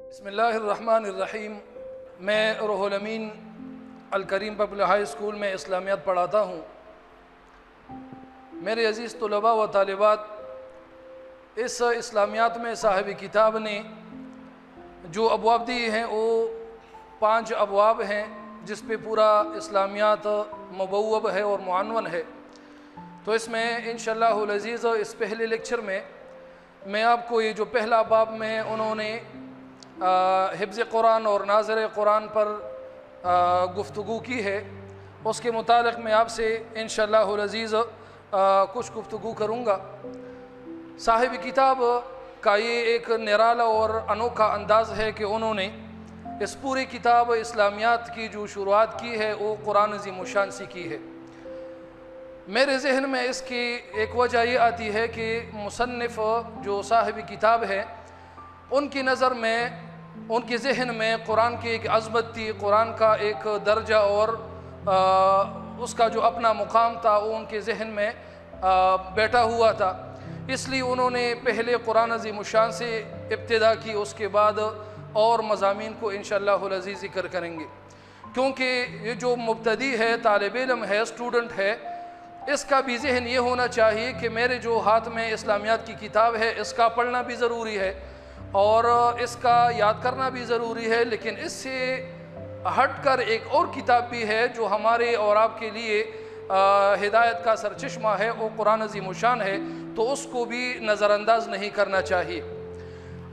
बिस्मिल्लाहिर्रहमानिर्रहीम। मैं रूहुल अमीन अल-करीम public high school में इस्लामियात पढ़ाता हूँ। मेरे अज़ीज़ तलबा व तालिबात, इस इस्लामियात में साहिब किताब ने जो अबवाब दिए हैं वो 5 अबवाब हैं, जिस पे पूरा इस्लामियात मुबव्वब है और मुअन्वन है। तो इसमें इंशाअल्लाहुल अज़ीज़ इस पहले लेक्चर में मैं आपको ये जो पहला बाब में उन्होंने हिफ्ज़ कुरान और नाज़र कुरान पर गुफ्तगू की है, उसके मुतालिक मैं आपसे इंशाअल्लाहुल अज़ीज़ कुछ गुफ्तगू करूँगा। साहिब किताब का ये एक निराला और अनोखा अंदाज़ है कि उन्होंने इस पूरी किताब इस्लामियात की जो शुरुआत की है वो कुरान अज़ीम शान से की है। मेरे जहन में इसकी एक वजह ये आती है कि मुसन्निफ़ जो साहिब किताब है उनकी नज़र में, उनके जहन में कुरान की एक अज़मत थी, कुरान का एक दर्जा और उसका जो अपना मुकाम था वो उनके जहन में बैठा हुआ था। इसलिए उन्होंने पहले कुरान अज़ीम शान से इब्तिदा की, उसके बाद और मज़ामीन को इंशाअल्लाहुल अज़ीज़ ज़िक्र करेंगे। क्योंकि ये जो मुब्तदी है, तालिब इल्म है, स्टूडेंट है, इसका भी जहन ये होना चाहिए कि मेरे जो हाथ में इस्लामियात की किताब है इसका पढ़ना भी ज़रूरी है और इसका याद करना भी ज़रूरी है, लेकिन इससे हट कर एक और किताब भी है जो हमारे और आपके लिए हिदायत का सरचश्मा है, वो कुरान अज़ीम शान है, तो उसको भी नज़रअंदाज नहीं करना चाहिए।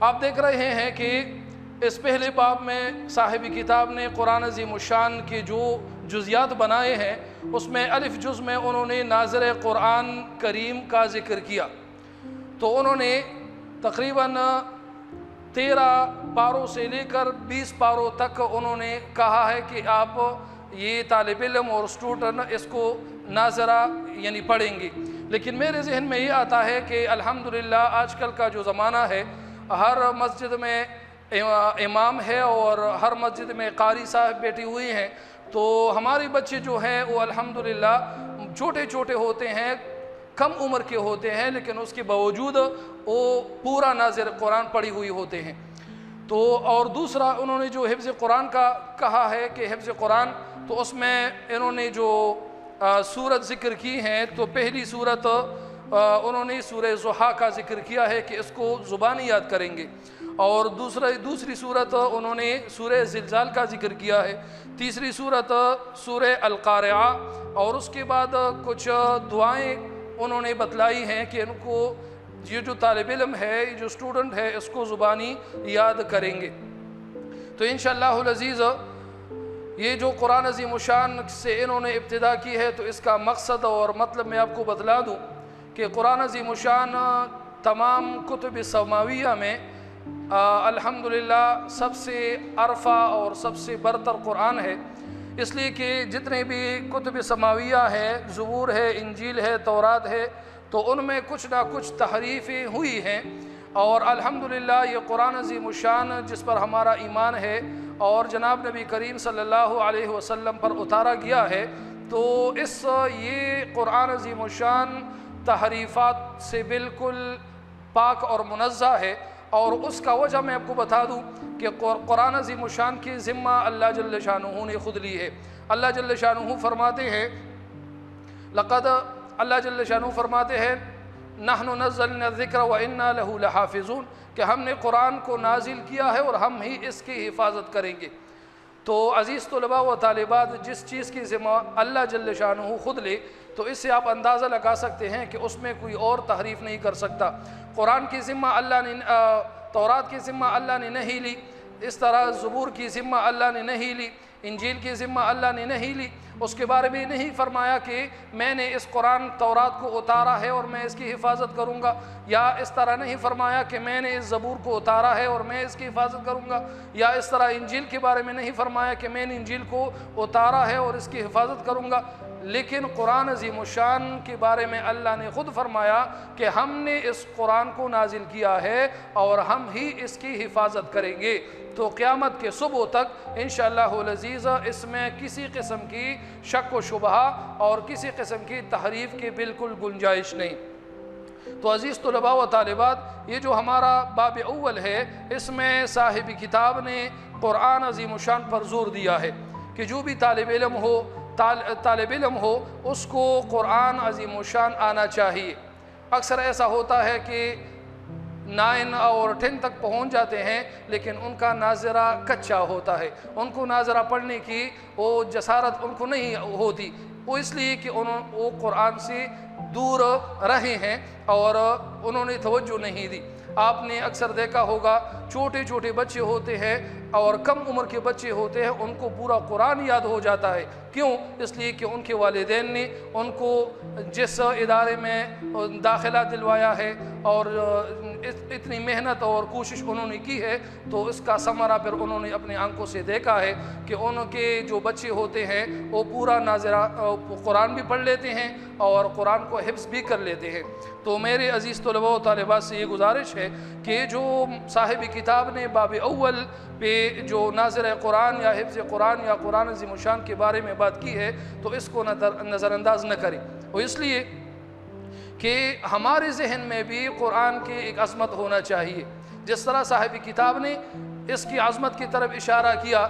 आप देख रहे हैं कि इस पहले बाब में साहिब किताब ने कुरान अज़ीम शान के जो जुज़ियात बनाए हैं उसमें अलिफ जुज़ में उन्होंने नाज़िर कुरान करीम का ज़िक्र किया। तो उन्होंने तकरीबन 13 पारों से लेकर 20 पारों तक उन्होंने कहा है कि आप ये तालिब इल्म और स्टूडेंट इसको नाज़रा यानी पढ़ेंगे। लेकिन मेरे जहन में ये आता है कि अल्हम्दुलिल्लाह आजकल का जो ज़माना है, हर मस्जिद में इमाम है और हर मस्जिद में कारी साहब बैठी हुई हैं, तो हमारे बच्चे जो हैं वो अल्हम्दुलिल्लाह छोटे छोटे होते हैं, कम उम्र के होते हैं, लेकिन उसके बावजूद वो पूरा नाज़िर कुरान पढ़ी हुई होते हैं। तो और दूसरा उन्होंने जो हिफ्ज़ कुरान का कहा है कि हिफ्ज़ कुरान, तो उसमें इन्होंने जो सूरत ज़िक्र की हैं, तो पहली सूरत उन्होंने सूरह ज़ुहा का ज़िक्र किया है कि इसको ज़ुबानी याद करेंगे, और दूसरी सूरत उन्होंने सूरह ज़िलज़ाल का ज़िक्र किया है, तीसरी सूरत सूरह अल-क़ारिआ, और उसके बाद कुछ दुआएं उन्होंने बतलाई हैं कि इनको ये जो तालिब इल्म है, ये जो स्टूडेंट है, इसको ज़ुबानी याद करेंगे। तो इंशाअल्लाहुल अज़ीज़ ये जो कुरान अज़ीम शान से इन्होंने इब्तिदा की है, तो इसका मकसद और मतलब मैं आपको बतला दूँ कि कुरान अज़ीम शान तमाम कुतुब समाविया में अल्हम्दुलिल्लाह सबसे अरफा और सबसे बरतर कुरान है। इसलिए कि जितने भी कुतुब समाविया है, ज़बूर है, इंजील है, तौरात है, तो उनमें कुछ ना कुछ तहरीफ़ें हुई हैं, और अल्हम्दुलिल्लाह ये कुरान अज़ीम शान जिस पर हमारा ईमान है और जनाब नबी करीम सल्लल्लाहु अलैहि वसल्लम पर उतारा गया है, तो ये कुरान अज़ीम शान तहरीफ़ात से बिल्कुल पाक और मुनज़्ज़ह है। और उसका वजह मैं आपको बता दूं कि कुरान अज़ीम शान की ज़िम्मा अल्लाह जल्ल शानुहु ने ख़ुद ली है। अल्लाह जल्ल शानुहु फरमाते हैं, लक़द अल्लाह जल्ल शानुहु फरमाते हैं, नहनु नज़्ज़लना ज़िक्र व इन्ना लहु लहाफ़िज़ून, कि हमने कुरान को नाजिल किया है और हम ही इसकी हिफाजत करेंगे। तो अज़ीज़ तलबा व तालिबात, जिस चीज़ की ज़िम्मा अल्लाह जल्ल शानुहु ख़ुद ले, तो इससे आप अंदाज़ा लगा सकते हैं कि उसमें कोई और तहरीफ़ नहीं कर सकता। कुरान की ज़िम्मा अल्लाह ने, तौरात की ज़िम्मा अल्लाह ने नहीं ली, इस तरह ज़बूर की ज़िम्मा अल्लाह ने नहीं ली, इंजील की ज़िम्मा अल्लाह ने नहीं ली। उसके बारे में नहीं फरमाया कि मैंने इस कुरान तौरात को उतारा है और मैं इसकी हिफाजत करूँगा, या इस तरह नहीं फरमाया कि मैंने इस ज़बूर को उतारा है और मैं इसकी हिफाजत करूँगा, या इस तरह इंजील के बारे में नहीं फरमाया कि मैंने इंजील को उतारा है और इसकी हिफाजत करूँगा। लेकिन कुरान अज़ीम शान के बारे में अल्लाह ने ख़ुद फरमाया कि हमने इस कुरान को नाजिल किया है और हम ही इसकी हिफाजत करेंगे। तो क़यामत के सुबह तक इंशाअल्लाहुल अज़ीज़ इसमें किसी किस्म की शक व शुबहा और किसी किस्म की तहरीफ़ की बिल्कुल गुंजाइश नहीं। تو عزیز طلباء و طالبات، یہ جو ہمارا باب اول ہے، اس میں صاحب کتاب نے قرآن عظیم الشان پر زور دیا ہے کہ جو بھی طالب علم ہو اس کو قرآن عظیم الشان آنا چاہیے۔ اکثر ایسا ہوتا ہے کہ 9 اور 10 تک پہنچ جاتے ہیں لیکن ان کا ناظرہ کچا ہوتا ہے، ان کو ناظرہ پڑھنے کی وہ جسارت ان کو نہیں ہوتی، وہ اس لیے کہ وہ قرآن سے دور رہے ہیں اور انہوں نے توجہ نہیں دی۔ آپ نے اکثر دیکھا ہوگا چھوٹے چھوٹے بچے ہوتے ہیں اور کم عمر کے بچے ہوتے ہیں، ان کو پورا قرآن یاد ہو جاتا ہے۔ کیوں؟ اس لیے کہ ان کے والدین نے ان کو جس ادارے میں داخلہ دلوایا ہے اور اتنی محنت اور کوشش انہوں نے کی ہے، تو اس کا ثمرہ پھر انہوں نے اپنی آنکھوں سے دیکھا ہے کہ ان کے جو بچے ہوتے ہیں وہ پورا ناظرہ قرآن بھی پڑھ لیتے ہیں اور قرآن کو حفظ بھی کر لیتے ہیں۔ تو میرے عزیز طلباء و طالبات سے یہ گزارش ہے کہ جو صاحب کتاب نے باب اول پہ جو ناظر قرآن یا حفظ قرآن یا قرآن عظیم الشان کے بارے میں بات کی ہے تو اس کو نظر انداز نہ کریں، وہ اس لیے کہ ہمارے ذہن میں بھی قرآن کی ایک عظمت ہونا چاہیے۔ جس طرح صاحب کتاب نے اس کی عظمت کی طرف اشارہ کیا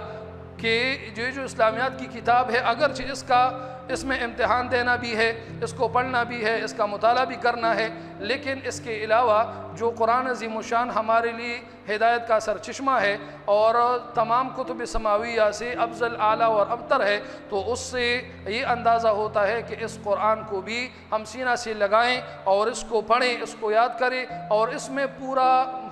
کہ جو اسلامیات کی کتاب ہے، اگرچہ اس میں امتحان دینا بھی ہے، اس کو پڑھنا بھی ہے، اس کا مطالعہ بھی کرنا ہے، لیکن اس کے علاوہ جو قرآن عظیم الشان ہمارے لیے ہدایت کا سرچشمہ ہے اور تمام کتب سماویہ سے افضل، اعلیٰ اور ابتر ہے، تو اس سے یہ اندازہ ہوتا ہے کہ اس قرآن کو بھی ہم سینہ سے لگائیں اور اس کو پڑھیں، اس کو یاد کریں اور اس میں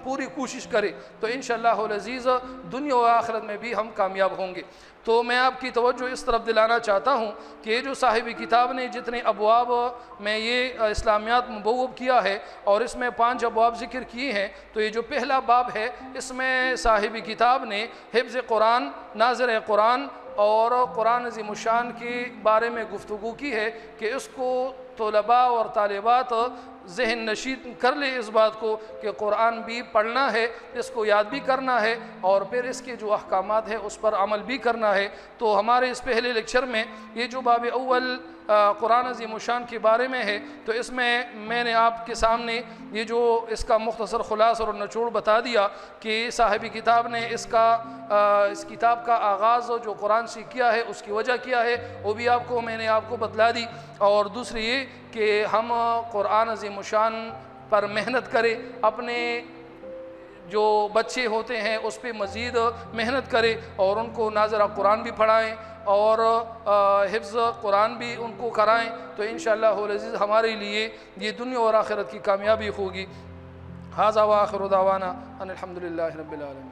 پوری کوشش کریں، تو انشاءاللہ العزیز دنیا و آخرت میں بھی ہم کامیاب ہوں گے۔ تو میں آپ کی توجہ اس طرف دلانا چاہتا ہوں کہ جو صاحب کتاب نے جتنے ابواب میں یہ اسلامیات مبوب کیا ہے اور اس میں 5 ابواب ذکر کیے ہیں، تو یہ جو پہلا باب ہے اس میں صاحب کتاب نے حفظ قرآن، ناظر قرآن اور قرآن عظیم الشان کے بارے میں گفتگو کی ہے کہ اس کو طلباء اور طالبات ذہن نشین کر لے اس بات کو کہ قرآن بھی پڑھنا ہے، اس کو یاد بھی کرنا ہے اور پھر اس کے جو احکامات ہیں اس پر عمل بھی کرنا ہے۔ تو ہمارے اس پہلے لیکچر میں یہ جو باب اول قرآن عظیم الشان کے بارے میں ہے، تو اس میں نے آپ کے سامنے یہ جو اس کا مختصر خلاصہ اور نچوڑ بتا دیا کہ صاحب کتاب نے اس کتاب کا آغاز جو قرآن سے کیا ہے، اس کی وجہ کیا ہے، وہ بھی میں نے آپ کو بتلا دی۔ اور دوسری یہ کہ ہم قرآن عظیم الشان پر محنت کریں، اپنے جو بچے ہوتے ہیں اس پہ مزید محنت کریں اور ان کو ناظرہ قرآن بھی پڑھائیں اور حفظ قرآن بھی ان کو کرائیں، تو انشاءاللہ العزیز ہمارے لیے یہ دنیا اور آخرت کی کامیابی ہوگی۔ ھذا وآخر دعوانا ان الحمدللہ رب العالمین۔